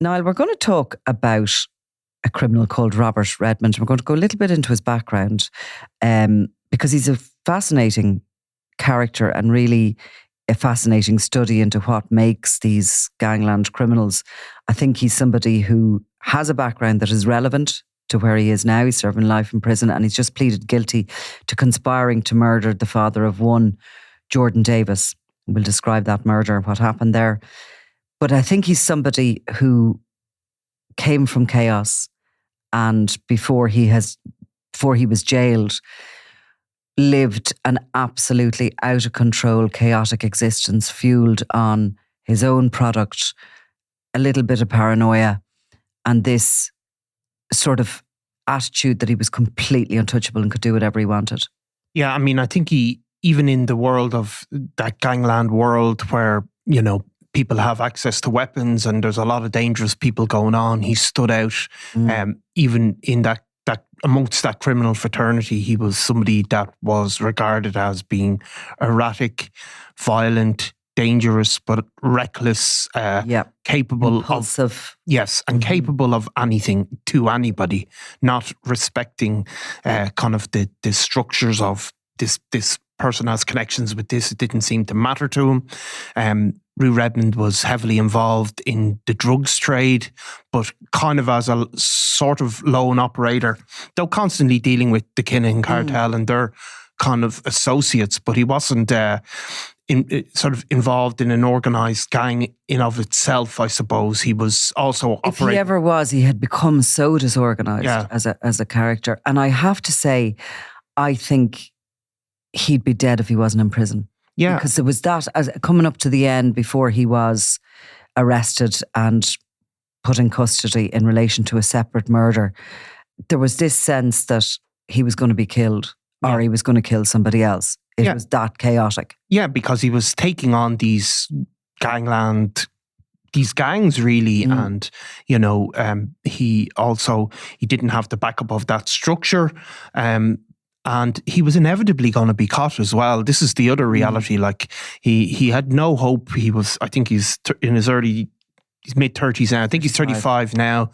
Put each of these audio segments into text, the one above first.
Niall, we're going to talk about a criminal called Robert Redmond. We're going to go a little bit into his background because he's a fascinating character and really a fascinating study into what makes these gangland criminals. I think he's somebody who has a background that is relevant to where he is now. He's serving life in prison and he's just pleaded guilty to conspiring to murder the father of one, Jordan Davis. We'll describe that murder, what happened there. But I think he's somebody who came from chaos and before he was jailed, lived an absolutely out of control, chaotic existence fueled on his own product, a little bit of paranoia, and this sort of attitude that he was completely untouchable and could do whatever he wanted. Yeah, I mean, I think he, even in the world of that gangland world where, people have access to weapons and there's a lot of dangerous people going on, he stood out. Even in that amongst that criminal fraternity, he was somebody that was regarded as being erratic, violent, dangerous, but reckless, capable impulsive. Capable of anything to anybody, not respecting kind of the structures of this person has connections with this. It didn't seem to matter to him. Roo Redmond was heavily involved in the drugs trade, but kind of as a sort of lone operator, though constantly dealing with the Kinnan cartel and their kind of associates, but he wasn't sort of involved in an organised gang in of itself, I suppose. He was also operating. If he ever was, he had become so disorganised as a character. And I have to say, I think he'd be dead if he wasn't in prison. Yeah. Because there was that, as coming up to the end before he was arrested and put in custody in relation to a separate murder, there was this sense that he was going to be killed or he was going to kill somebody else. It was that chaotic. Yeah, because he was taking on these gangs really, and he didn't have the backup of that structure, and he was inevitably going to be caught as well. This is the other reality. Like he had no hope. I think he's in his mid-30s now. I think he's 35 now.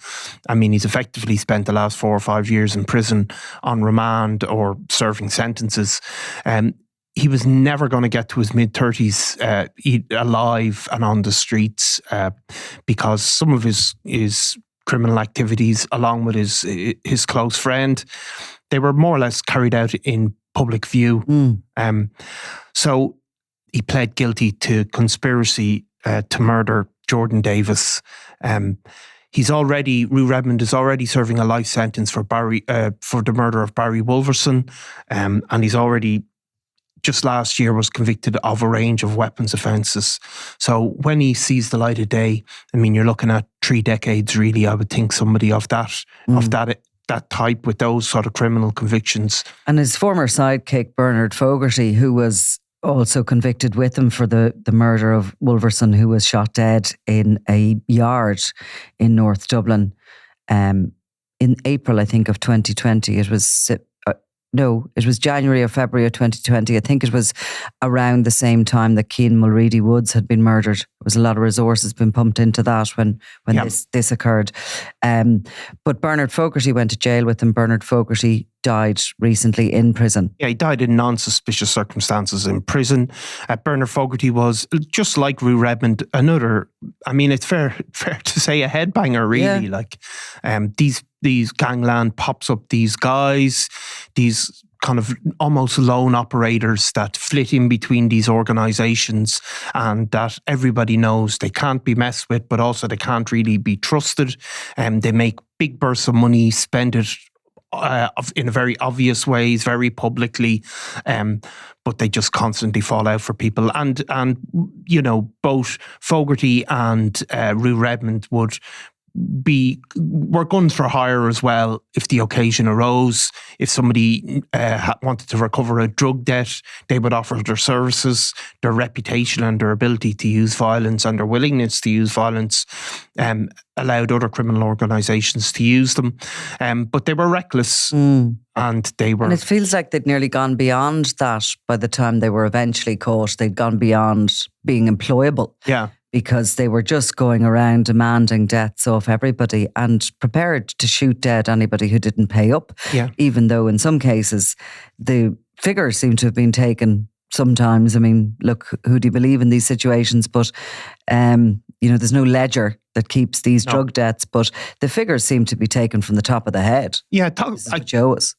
I mean, he's effectively spent the last 4 or 5 years in prison on remand or serving sentences. He was never going to get to his mid-30s alive and on the streets because some of his criminal activities, along with his close friend, they were more or less carried out in public view. So he pled guilty to conspiracy to murder Jordan Davis. Roo Redmond is already serving a life sentence for the murder of Barry Wolverson, and he's already just last year was convicted of a range of weapons offences. So when he sees the light of day, I mean, you're looking at 3 decades really. I would think somebody of that type with those sort of criminal convictions. And his former sidekick, Bernard Fogarty, who was also convicted with him for the murder of Wolverson, who was shot dead in a yard in North Dublin in April, I think, of 2020. It was January or February of 2020. I think it was around the same time that Cian Mulready Woods had been murdered. There was a lot of resources been pumped into that when this occurred. But Bernard Fogarty went to jail with him. Bernard Fogarty died recently in prison. Yeah, he died in non-suspicious circumstances in prison. Bernard Fogarty was, just like Roo Redmond, it's fair to say, a headbanger really. Yeah. Like these gangland pops up these guys, these kind of almost lone operators that flit in between these organisations and that everybody knows they can't be messed with, but also they can't really be trusted. They make big bursts of money, spend it in very obvious ways, very publicly, but they just constantly fall out for people. And both Fogarty and Roo Redmond were guns for hire as well if the occasion arose. If somebody wanted to recover a drug debt, they would offer their services. Their reputation and their ability to use violence and their willingness to use violence allowed other criminal organisations to use them. But they were reckless and they were... And it feels like they'd nearly gone beyond that by the time they were eventually caught. They'd gone beyond being employable. Yeah. because they were just going around demanding deaths off everybody and prepared to shoot dead anybody who didn't pay up. Yeah. Even though in some cases the figures seem to have been taken sometimes. I mean, look, who do you believe in these situations? But, there's no ledger that keeps these drug deaths, but the figures seem to be taken from the top of the head. Yeah,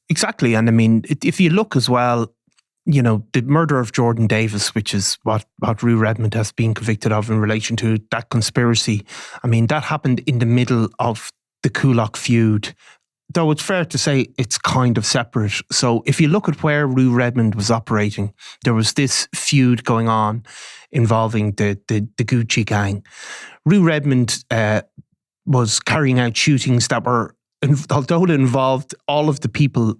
exactly. And I mean, if you look as well, the murder of Jordan Davis, which is what Roo Redmond has been convicted of in relation to that conspiracy. I mean, that happened in the middle of the Kulak feud. Though it's fair to say it's kind of separate. So if you look at where Roo Redmond was operating, there was this feud going on involving the Gucci gang. Roo Redmond was carrying out shootings that were, although it involved all of the people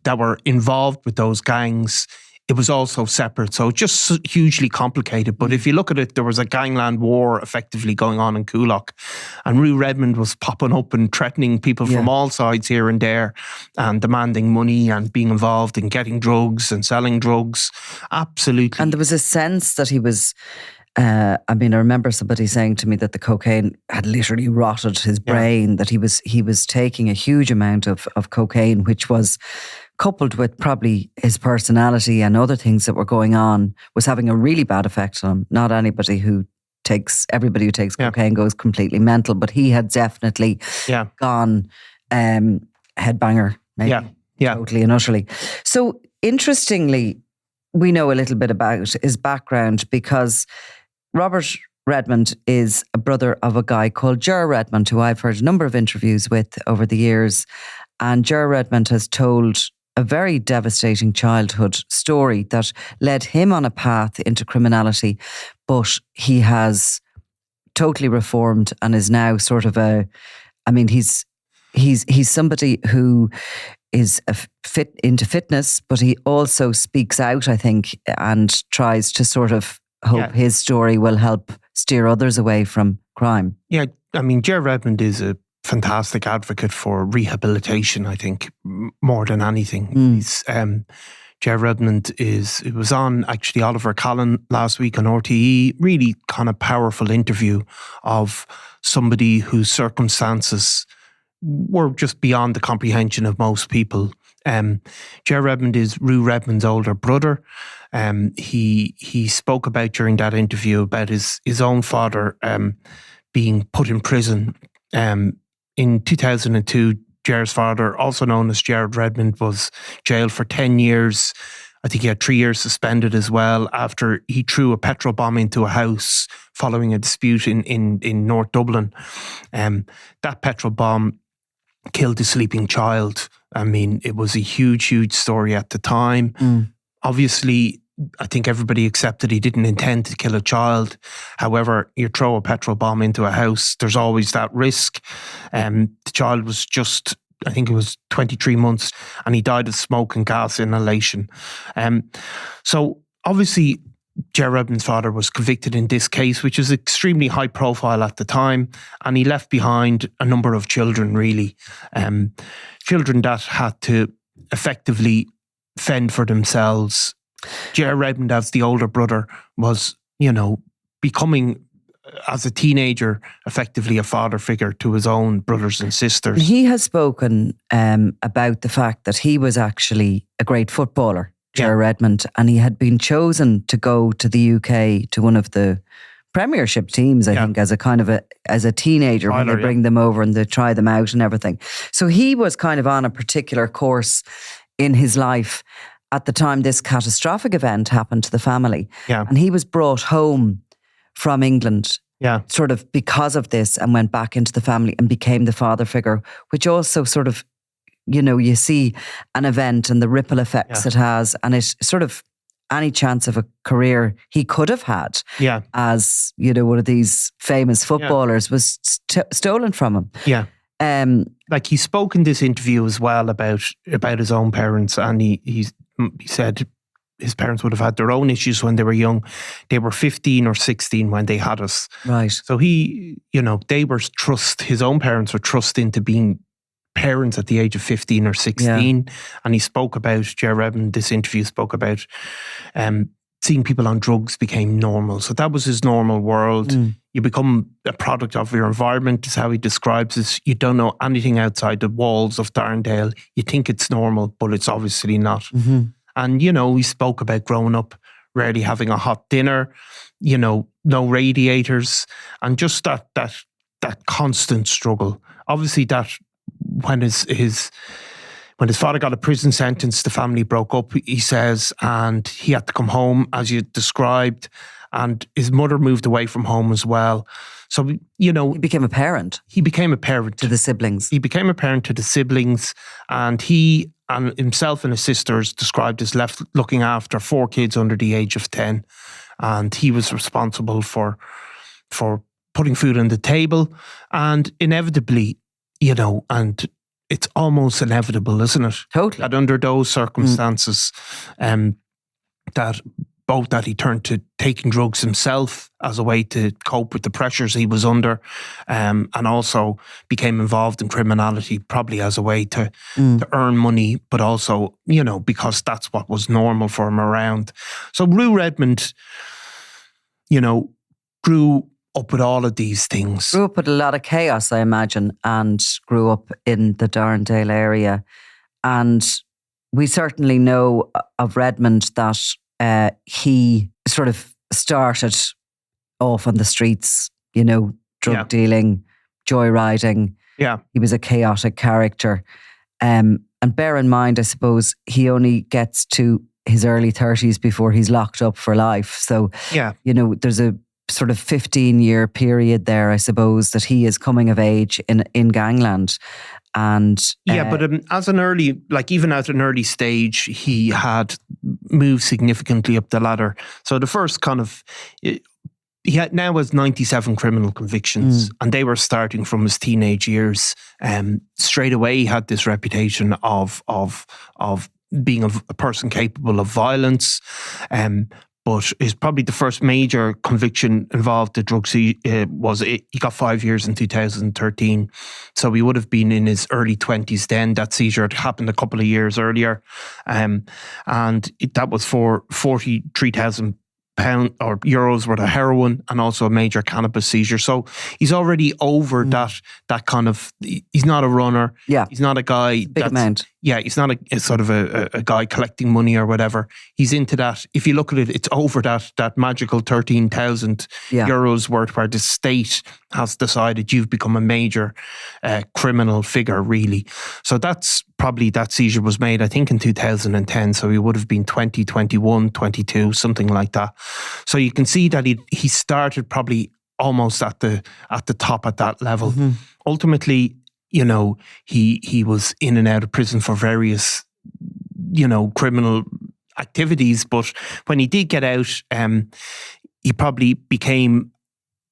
that were involved with those gangs, it was also separate. So just hugely complicated. But if you look at it, there was a gangland war effectively going on in Kulak. And Roo Redmond was popping up and threatening people from all sides here and there and demanding money and being involved in getting drugs and selling drugs. Absolutely. And there was a sense that he was... I remember somebody saying to me that the cocaine had literally rotted his brain, that he was taking a huge amount of cocaine, which was coupled with probably his personality and other things that were going on, was having a really bad effect on him. Not everybody who takes cocaine goes completely mental, but he had definitely gone headbanger, maybe totally and utterly. So interestingly, we know a little bit about his background because Robert Redmond is a brother of a guy called Ger Redmond, who I've heard a number of interviews with over the years. And Ger Redmond has told a very devastating childhood story that led him on a path into criminality, but he has totally reformed and is now sort of he's somebody who is into fitness, but he also speaks out, I think, and tries to sort of hope his story will help steer others away from crime. Yeah, I mean, Ger Redmond is a fantastic advocate for rehabilitation, I think, more than anything. He's, Ger Redmond it was on actually Oliver Callan last week on RTE, really kind of powerful interview of somebody whose circumstances were just beyond the comprehension of most people. Ger Redmond is Roo Redmond's older brother. He spoke about during that interview about his own father being put in prison. In 2002, Ger's father, also known as Gerard Redmond, was jailed for 10 years. I think he had 3 years suspended as well after he threw a petrol bomb into a house following a dispute in North Dublin. That petrol bomb killed a sleeping child. I mean, it was a huge, huge story at the time. Obviously, I think everybody accepted he didn't intend to kill a child. However, you throw a petrol bomb into a house, there's always that risk. The child was just, I think it was 23 months, and he died of smoke and gas inhalation. So obviously, Ger Redmond's father was convicted in this case, which was extremely high profile at the time, and he left behind a number of children, really. Children that had to effectively fend for themselves. Ger Redmond, as the older brother, was, becoming, as a teenager, effectively a father figure to his own brothers and sisters. He has spoken about the fact that he was actually a great footballer, Ger Redmond, and he had been chosen to go to the UK to one of the Premiership teams, I think, as a teenager, when they bring them over and they try them out and everything. So he was kind of on a particular course in his life at the time this catastrophic event happened to the family. And he was brought home from England sort of because of this, and went back into the family and became the father figure, which also sort of, you see an event and the ripple effects it has, and it sort of, any chance of a career he could have had as, one of these famous footballers was stolen from him. Like, he spoke in this interview as well about his own parents, and he said his parents would have had their own issues when they were young. They were 15 or 16 when they had us. Right. So he, they were his own parents were thrust into being parents at the age of 15 or 16. And he spoke about, Ger Redmond, this interview spoke about seeing people on drugs became normal. So that was his normal world. You become a product of your environment, is how he describes it. You don't know anything outside the walls of Darndale. You think it's normal, but it's obviously not. And, you know, we spoke about growing up, rarely having a hot dinner, you know, no radiators, and just that constant struggle. Obviously, that when his father got a prison sentence, the family broke up, he says, and he had to come home, as you described, and his mother moved away from home as well. So, you know... He became a parent. He became a parent. To the siblings. He became a parent to the siblings, and he and himself and his sisters described as left looking after 4 kids under the age of 10. And he was responsible for putting food on the table. And inevitably, you know, and it's almost inevitable, isn't it? Totally. That under those circumstances, that he turned to taking drugs himself as a way to cope with the pressures he was under, and also became involved in criminality, probably as a way to earn money, but also, you know, because that's what was normal for him around. So Roo Redmond, you know, grew up with all of these things. Grew up with a lot of chaos, I imagine, and grew up in the Darndale area. And we certainly know of Redmond that he sort of started off on the streets, you know, drug dealing, joyriding. Yeah. He was a chaotic character. And bear in mind, I suppose, he only gets to his early 30s before he's locked up for life. So, you know, there's a sort of 15-year period there, I suppose, that he is coming of age in Gangland. And but as an early, like even at an early stage, he had moved significantly up the ladder. So the first kind of, he now has 97 criminal convictions, and they were starting from his teenage years. Straight away, he had this reputation of being a person capable of violence. But is probably the first major conviction involved the drugs. He got 5 years in 2013. So he would have been in his early 20s then. That seizure had happened a couple of years earlier. And that was for 43,000 or euros worth of heroin, and also a major cannabis seizure. So he's already over that kind of, he's not a runner. Yeah. He's not a guy. Big amount. Yeah, he's not a sort of a guy collecting money or whatever. He's into that. If you look at it, it's over that magical 13,000 euros worth, where the state has decided you've become a major criminal figure, really. So that's probably, that seizure was made, I think, in 2010. So he would have been 20, 21, 22, something like that. So you can see that he started probably almost at the top at that level. Ultimately, you know, he was in and out of prison for various, you know, criminal activities. But when he did get out, he probably became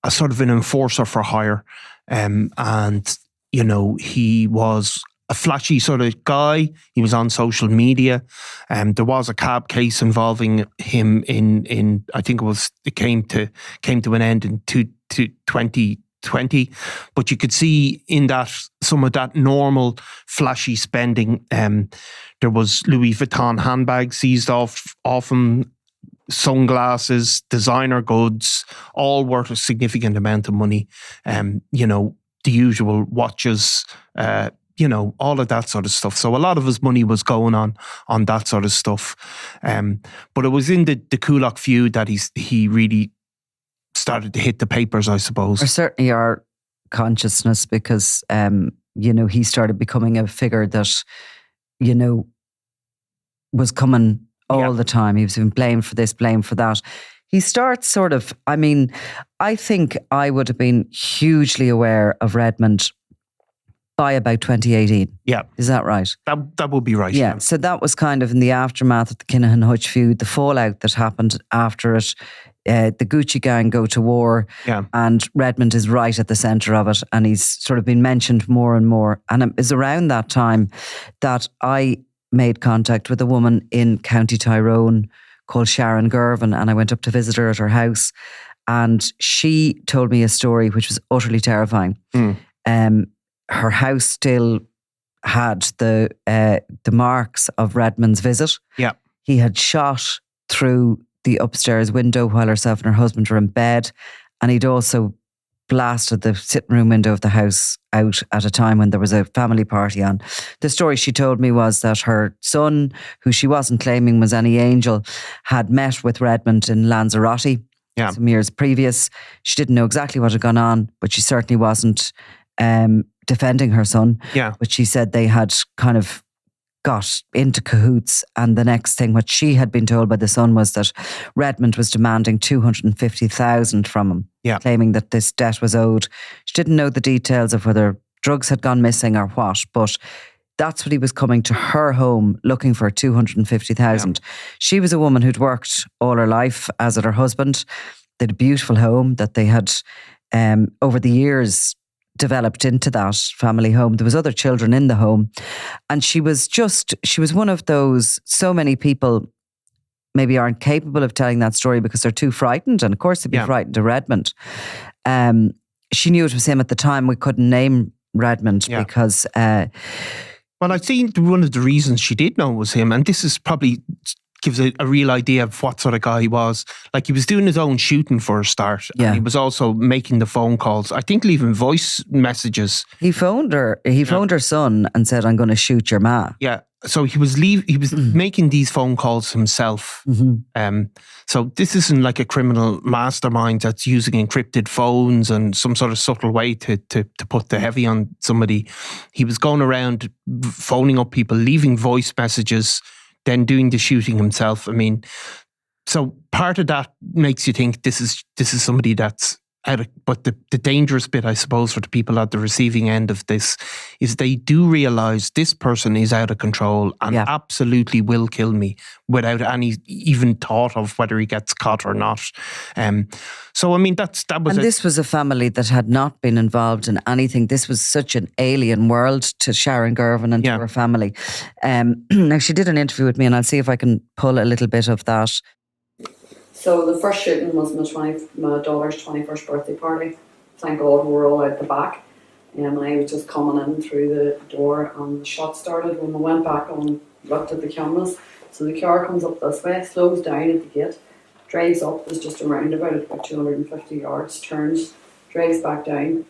a sort of an enforcer for hire. And, you know, he was a flashy sort of guy. He was on social media. There was a cab case involving him in I think it came to an end in 2020. But you could see in that some of that normal flashy spending. There was Louis Vuitton handbags seized off him, sunglasses, designer goods, all worth a significant amount of money. You know, the usual watches, you know, all of that sort of stuff. So a lot of his money was going on that sort of stuff. But it was in the Kulak feud that he really started to hit the papers, I suppose. Or certainly our consciousness, because, you know, he started becoming a figure that, you know, was coming all the time. He was being blamed for this, blamed for that. He starts sort of, I mean, I think I would have been hugely aware of Redmond by about 2018. Yeah. Is that right? That would be right. Yeah. So that was kind of in the aftermath of the Kinahan Hutch feud, the fallout that happened after it. The Gucci gang go to war, and Redmond is right at the centre of it, and he's sort of been mentioned more and more. And it was around that time that I made contact with a woman in County Tyrone called Sharon Gervin, and I went up to visit her at her house, and she told me a story which was utterly terrifying. Her house still had the marks of Redmond's visit. Yeah, he had shot through the upstairs window while herself and her husband were in bed. And he'd also blasted the sitting room window of the house out at a time when there was a family party on. The story she told me was that her son, who she wasn't claiming was any angel, had met with Redmond in Lanzarote some years previous. She didn't know exactly what had gone on, but she certainly wasn't defending her son. Yeah. But she said they had kind of got into cahoots, and the next thing what she had been told by the son was that Redmond was demanding 250,000 from him, claiming that this debt was owed. She didn't know the details of whether drugs had gone missing or what, but that's what he was coming to her home looking for, 250,000. She was a woman who'd worked all her life, as had her husband. They had a beautiful home that they had over the years developed into that family home. There was other children in the home, and she was one of those, so many people maybe aren't capable of telling that story because they're too frightened, and of course they'd be frightened of Redmond. She knew it was him at the time. We couldn't name Redmond because well, I think one of the reasons she did know it was him, and this is probably gives a real idea of what sort of guy he was. Like, he was doing his own shooting for a start. Yeah. And he was also making the phone calls. I think leaving voice messages. He phoned her son and said, "I'm going to shoot your ma." Yeah. So he was making these phone calls himself. Mm-hmm. So this isn't like a criminal mastermind that's using encrypted phones and some sort of subtle way to put the heavy on somebody. He was going around phoning up people, leaving voice messages, then doing the shooting himself. I mean, so part of that makes you think this is somebody that's out of, but the dangerous bit, I suppose, for the people at the receiving end of this is they do realise this person is out of control and absolutely will kill me without any even thought of whether he gets caught or not. So I mean, that was. And this was a family that had not been involved in anything. This was such an alien world to Sharon Girvan and to her family. Now, she did an interview with me, and I'll see if I can pull a little bit of that. So the first shooting was my daughter's 21st birthday party. Thank God we were all out the back. And I was just coming in through the door, and the shot started. When we went back and looked at the cameras, so the car comes up this way, slows down at the gate, drives up, there's just a roundabout at about 250 yards, turns, drives back down,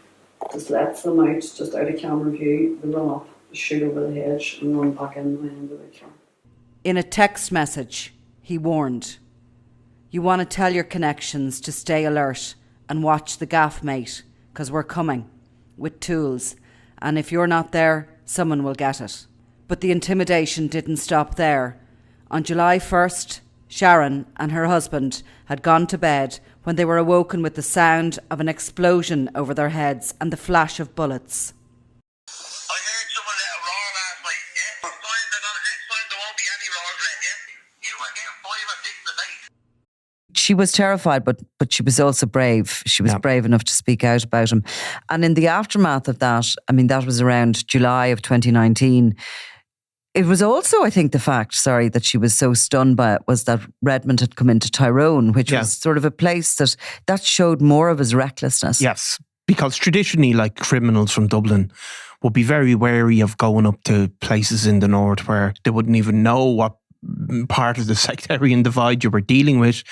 just lets them out, just out of camera view. They run up, shoot over the hedge, and run back into the car. In a text message, he warned, "You want to tell your connections to stay alert and watch the gaff, mate, because we're coming with tools, and if you're not there, someone will get it." But the intimidation didn't stop there. On July 1st, Sharon and her husband had gone to bed when they were awoken with the sound of an explosion over their heads and the flash of bullets. I heard someone let a roar last night, We're fine, next time there won't be any roars let, You were getting 5 or 6 in the face. She was terrified, but she was also brave. She was brave enough to speak out about him. And in the aftermath of that, I mean, that was around July of 2019. It was also, I think, the fact, that she was so stunned by it was that Redmond had come into Tyrone, which was sort of a place that showed more of his recklessness. Yes, because traditionally, like, criminals from Dublin would be very wary of going up to places in the north where they wouldn't even know what part of the sectarian divide you were dealing with.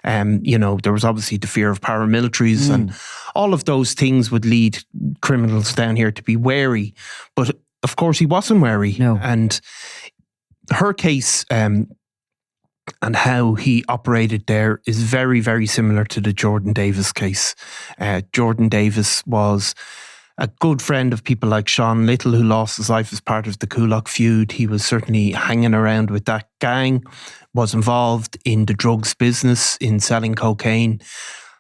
There was obviously the fear of paramilitaries and all of those things would lead criminals down here to be wary. But of course he wasn't wary. No. And her case and how he operated there is very, very similar to the Jordan Davis case. Jordan Davis was a good friend of people like Sean Little, who lost his life as part of the Coolock feud. He was certainly hanging around with that gang, was involved in the drugs business, in selling cocaine.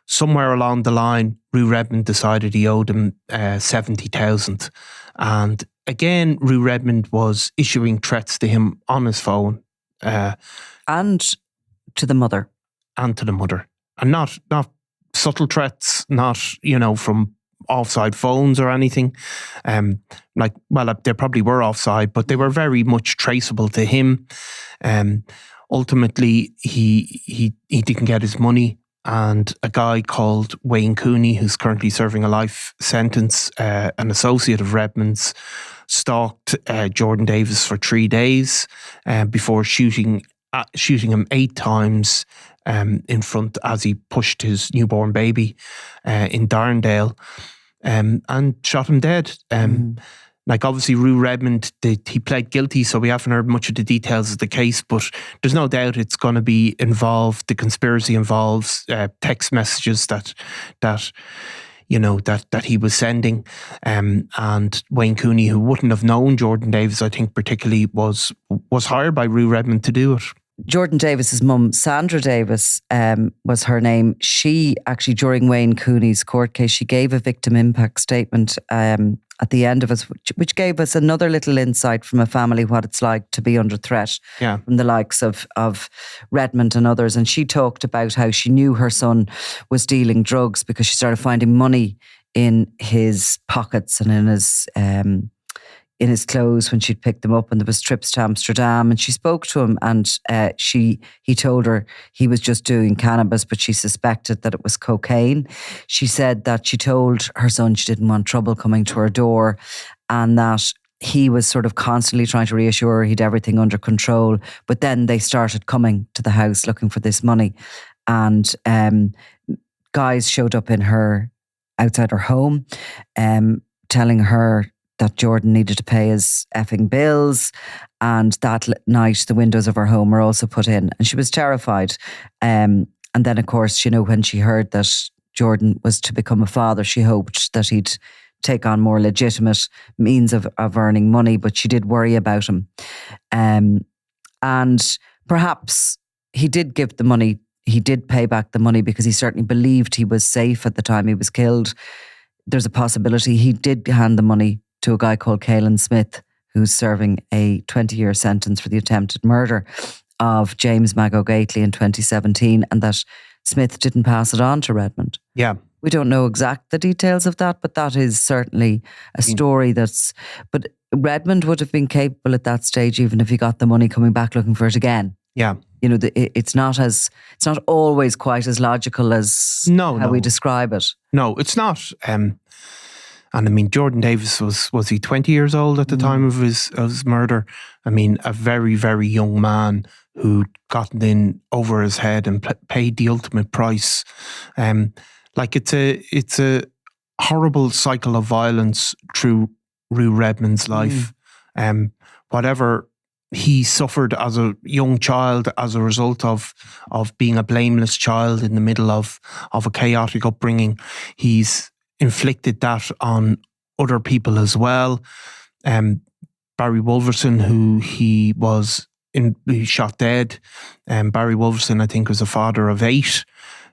Somewhere along the line, Roo Redmond decided he owed him 70,000. And again, Roo Redmond was issuing threats to him on his phone. And to the mother. And to the mother. And not subtle threats, not, from offside phones or anything. They probably were offside, but they were very much traceable to him. Ultimately, he didn't get his money, and a guy called Wayne Cooney, who's currently serving a life sentence, an associate of Redmond's, stalked Jordan Davis for 3 days before shooting him 8 times in front as he pushed his newborn baby in Darndale, and shot him dead. Like, obviously, Roo Redmond, he pled guilty, so we haven't heard much of the details of the case, but there's no doubt it's going to be involved. The conspiracy involves text messages that he was sending. And Wayne Cooney, who wouldn't have known Jordan Davis, I think particularly, was hired by Roo Redmond to do it. Jordan Davis's mum, Sandra Davis, was her name. She actually, during Wayne Cooney's court case, she gave a victim impact statement at the end of it, which gave us another little insight from a family what it's like to be under threat from the likes of Redmond and others. And she talked about how she knew her son was dealing drugs because she started finding money in his pockets and in his clothes when she'd picked them up, and there was trips to Amsterdam, and she spoke to him, and he told her he was just doing cannabis, but she suspected that it was cocaine. She said that she told her son she didn't want trouble coming to her door, and that he was sort of constantly trying to reassure her he'd everything under control. But then they started coming to the house looking for this money, and guys showed up outside her home, telling her that Jordan needed to pay his effing bills, and that night the windows of her home were also put in, and she was terrified. And then, of course, when she heard that Jordan was to become a father, she hoped that he'd take on more legitimate means of earning money, but she did worry about him. And perhaps he did give the money, he did pay back the money because he certainly believed he was safe at the time he was killed. There's a possibility he did hand the money to a guy called Caelan Smith, who's serving a 20-year sentence for the attempted murder of James Mago Gately in 2017, and that Smith didn't pass it on to Redmond. Yeah. We don't know the details of that, but that is certainly a story but Redmond would have been capable at that stage, even if he got the money, coming back looking for it again. Yeah. It's not always quite as logical as how we describe it. No, it's not. And I mean, Jordan Davis was he 20 years old at the time of his murder? I mean, a very, very young man who'd gotten in over his head and paid the ultimate price. It's a horrible cycle of violence through Roo Redmond's life. Whatever he suffered as a young child as a result of being a blameless child in the middle of a chaotic upbringing, he's inflicted that on other people as well. Barry Wolverson, who he shot dead. Barry Wolverson, I think, was a father of 8.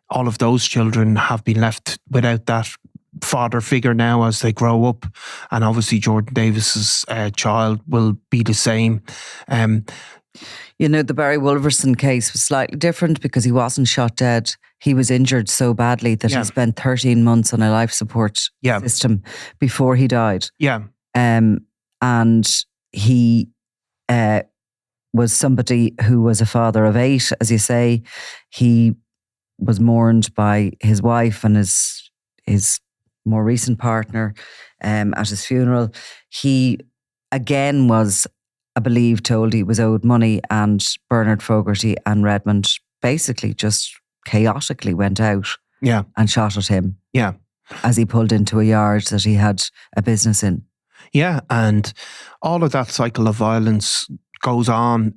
All of those children have been left without that father figure now as they grow up, and obviously Jordan Davis's child will be the same. The Barry Wolverson case was slightly different because he wasn't shot dead. He was injured so badly that he spent 13 months on a life support system before he died. Yeah. And he was somebody who was a father of 8, as you say. He was mourned by his wife and his more recent partner at his funeral. He again was, I believe, told he was owed money, and Bernard Fogarty and Redmond basically just chaotically went out and shot at him as he pulled into a yard that he had a business in. Yeah, and all of that cycle of violence goes on.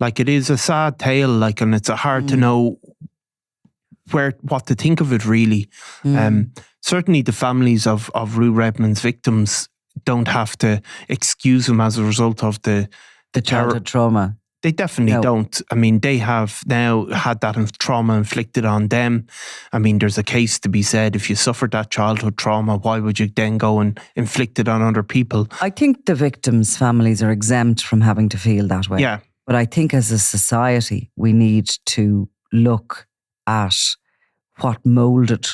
It is a sad tale, and it's hard to know what to think of it, really. Certainly the families of Roo Redmond's victims don't have to excuse him as a result of the childhood trauma. They definitely don't. I mean, they have now had that trauma inflicted on them. I mean, there's a case to be said, if you suffered that childhood trauma, why would you then go and inflict it on other people? I think the victims' families are exempt from having to feel that way. Yeah. But I think as a society, we need to look at what moulded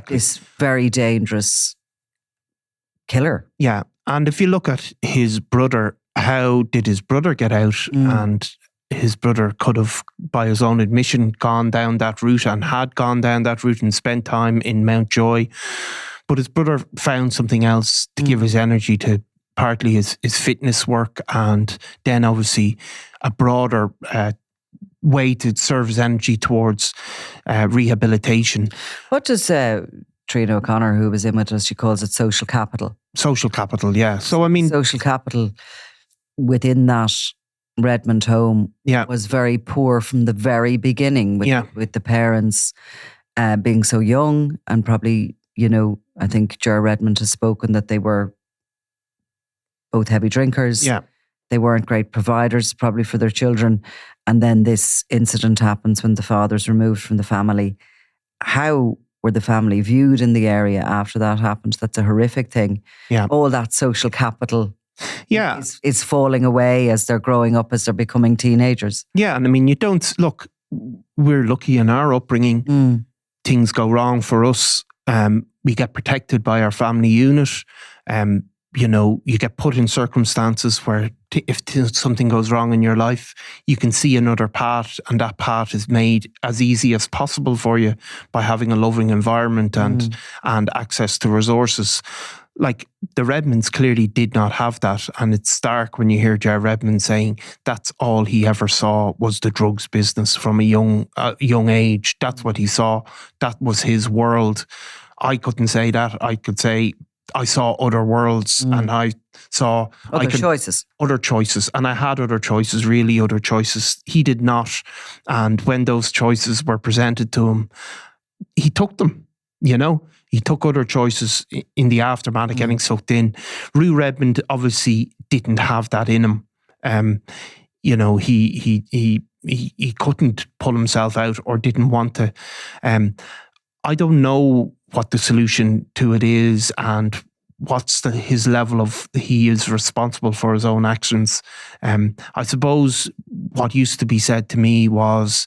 this very dangerous killer. Yeah. And if you look at his brother, how did his brother get out? And his brother could have, by his own admission, gone down that route and had gone down that route and spent time in Mountjoy. But his brother found something else to give his energy to, partly his fitness work, and then obviously a broader way to serve his energy towards rehabilitation. What does Trina O'Connor, who was in with us, she calls it social capital. Social capital, yeah. So I mean, social capital within that Redmond home was very poor from the very beginning, with the parents being so young, and probably, I think Ger Redmond has spoken that they were both heavy drinkers. Yeah. They weren't great providers probably for their children. And then this incident happens when the father's removed from the family. How were the family viewed in the area after that happened? That's a horrific thing. Yeah. All that social capital is falling away as they're growing up, as they're becoming teenagers. Yeah, and I mean, we're lucky in our upbringing. Things go wrong for us. We get protected by our family unit. You get put in circumstances where if something goes wrong in your life, you can see another path, and that path is made as easy as possible for you by having a loving environment and access to resources. Like, the Redmonds clearly did not have that, and it's stark when you hear Ger Redmond saying that's all he ever saw was the drugs business from a young age. That's what he saw. That was his world. I couldn't say that. I could say I saw other worlds, and I saw choices. Other choices. And I had other choices, really other choices. He did not. And when those choices were presented to him, he took them, He took other choices in the aftermath of getting sucked in. Roo Redmond obviously didn't have that in him. He couldn't pull himself out, or didn't want to. I don't know what the solution to it is, and what's his level of, he is responsible for his own actions. I suppose what used to be said to me was,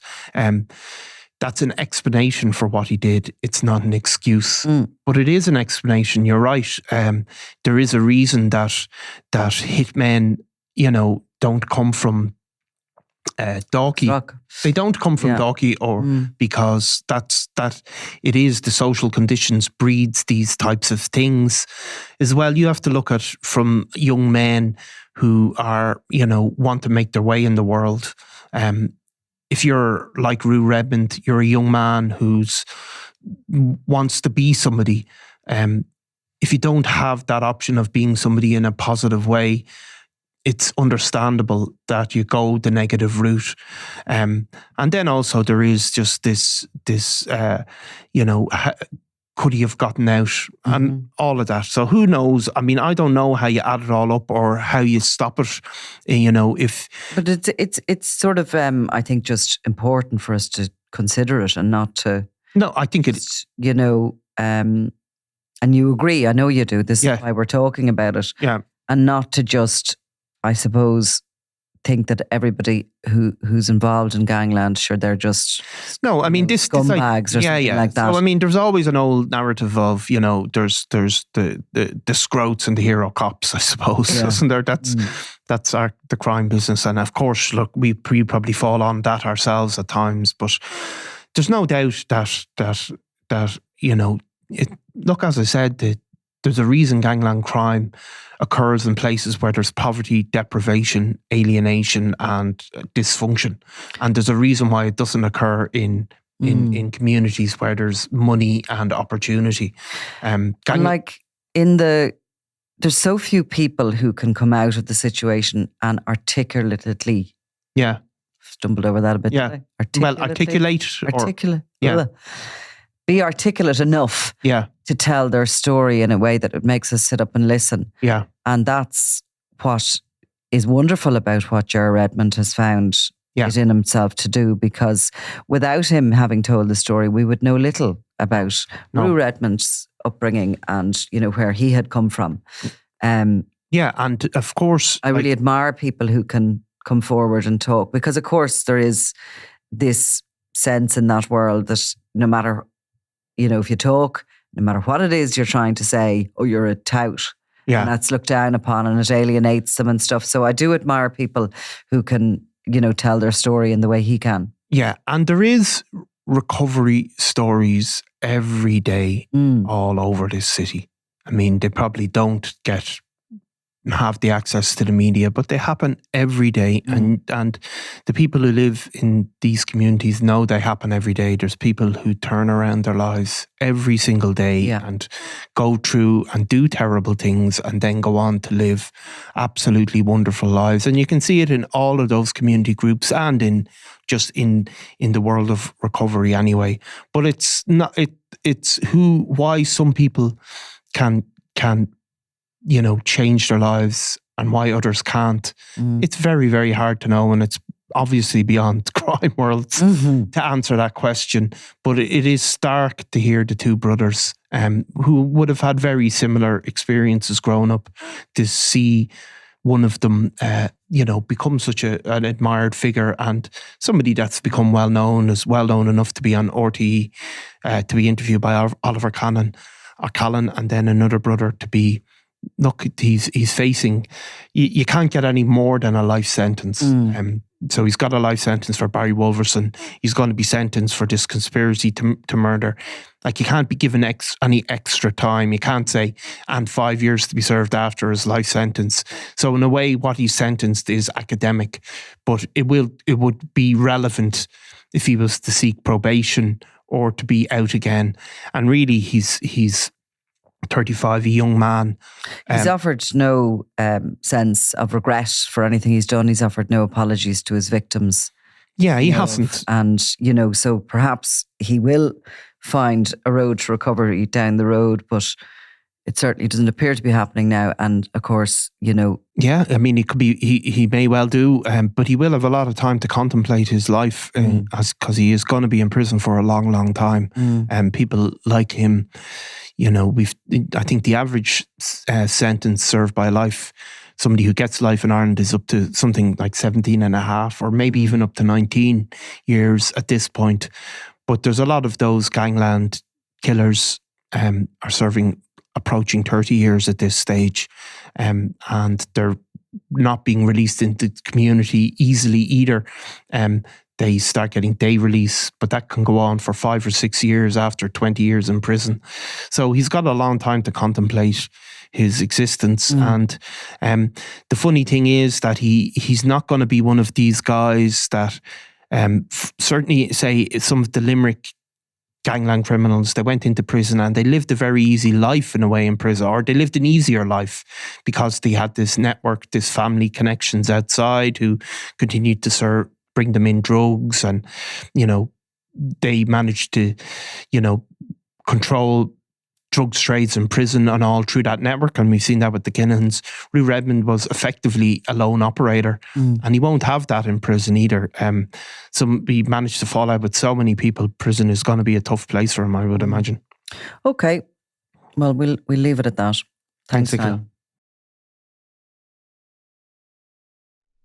that's an explanation for what he did. It's not an excuse, but it is an explanation. You're right. There is a reason that hitmen, don't come from Dalkey. They don't come from Dalkey, or because it is the social conditions breeds these types of things as well. You have to look at from young men who are, want to make their way in the world. If you're like Roo Redmond, you're a young man who's wants to be somebody. If you don't have that option of being somebody in a positive way, it's understandable that you go the negative route. And then also there is just this could he have gotten out, and all of that. So who knows? I mean, I don't know how you add it all up or how you stop it, But it's sort of, I think, just important for us to consider it and not to... No, I think it's... and you agree, I know you do. This is why we're talking about it. Yeah. And not to just, I suppose, think that everybody who's involved in Gangland, sure, they're just scumbags or something like that. So I mean, there's always an old narrative of, there's the scroats and the hero cops, I suppose, isn't there? That's the crime business, and of course, look, we probably fall on that ourselves at times, but there's no doubt that look, as I said, there's a reason gangland crime occurs in places where there's poverty, deprivation, alienation, and dysfunction. And there's a reason why it doesn't occur in communities where there's money and opportunity. There's so few people who can come out of the situation and articulately. Yeah. Stumbled over that a bit. Yeah. Articulate. Yeah. Be articulate enough to tell their story in a way that it makes us sit up and listen. Yeah. And that's what is wonderful about what Ger Redmond has found it in himself to do, because without him having told the story, we would know little about Roo Redmond's upbringing and, where he had come from. And of course... I really admire people who can come forward and talk, because of course there is this sense in that world that no matter... if you talk, no matter what it is you're trying to say, you're a tout. Yeah. And that's looked down upon and it alienates them and stuff. So I do admire people who can, tell their story in the way he can. Yeah. And there is recovery stories every day all over this city. I mean, they probably don't get have the access to the media, but they happen every day. And the people who live in these communities know they happen every day. There's people who turn around their lives every single day and go through and do terrible things and then go on to live absolutely wonderful lives. And you can see it in all of those community groups and in the world of recovery anyway. But it's not, it's why some people can change their lives and why others can't. It's very, very hard to know, and it's obviously beyond crime worlds to answer that question. But it is stark to hear the two brothers who would have had very similar experiences growing up, to see one of them, become such an admired figure and somebody that's become well known enough to be on RTE, to be interviewed by Oliver Callan, and then another brother to be. Look, he's facing. You can't get any more than a life sentence. So he's got a life sentence for Barry Wolverson. He's going to be sentenced for this conspiracy to murder. Like, you can't be given any extra time. You can't say, and 5 years to be served after his life sentence. So in a way, what he's sentenced is academic, but it would be relevant if he was to seek probation or to be out again. And really, he's 35, a young man. He's offered no sense of regret for anything he's done. He's offered no apologies to his victims. Yeah, he hasn't. And, so perhaps he will find a road to recovery down the road, but it certainly doesn't appear to be happening now. And of course, Yeah, I mean, it could be, he may well do, but he will have a lot of time to contemplate his life because he is going to be in prison for a long, long time. And people like him, I think the average sentence served by life, somebody who gets life in Ireland, is up to something like 17 and a half, or maybe even up to 19 years at this point. But there's a lot of those gangland killers are serving approaching 30 years at this stage, and they're not being released into the community easily either. They start getting day release, but that can go on for 5 or 6 years after 20 years in prison. So he's got a long time to contemplate his existence. And the funny thing is that he's not going to be one of these guys that certainly, say, some of the Limerick gangland criminals, they went into prison and they lived a very easy life in a way in prison, or they lived an easier life because they had this network, this family connections outside who continued to bring them in drugs, and they managed to control drugs trades in prison and all through that network. And we've seen that with the Kinahans. Roo Redmond was effectively a lone operator, and he won't have that in prison either. So he managed to fall out with so many people. Prison is going to be a tough place for him, I would imagine. Okay, well, we'll leave it at that. Thanks, Niall.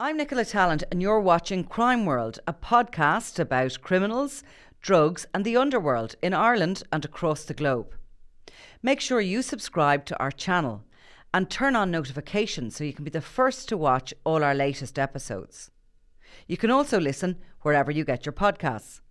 I'm Nicola Tallant, and you're watching Crime World, a podcast about criminals, drugs and the underworld in Ireland and across the globe. Make sure you subscribe to our channel and turn on notifications so you can be the first to watch all our latest episodes. You can also listen wherever you get your podcasts.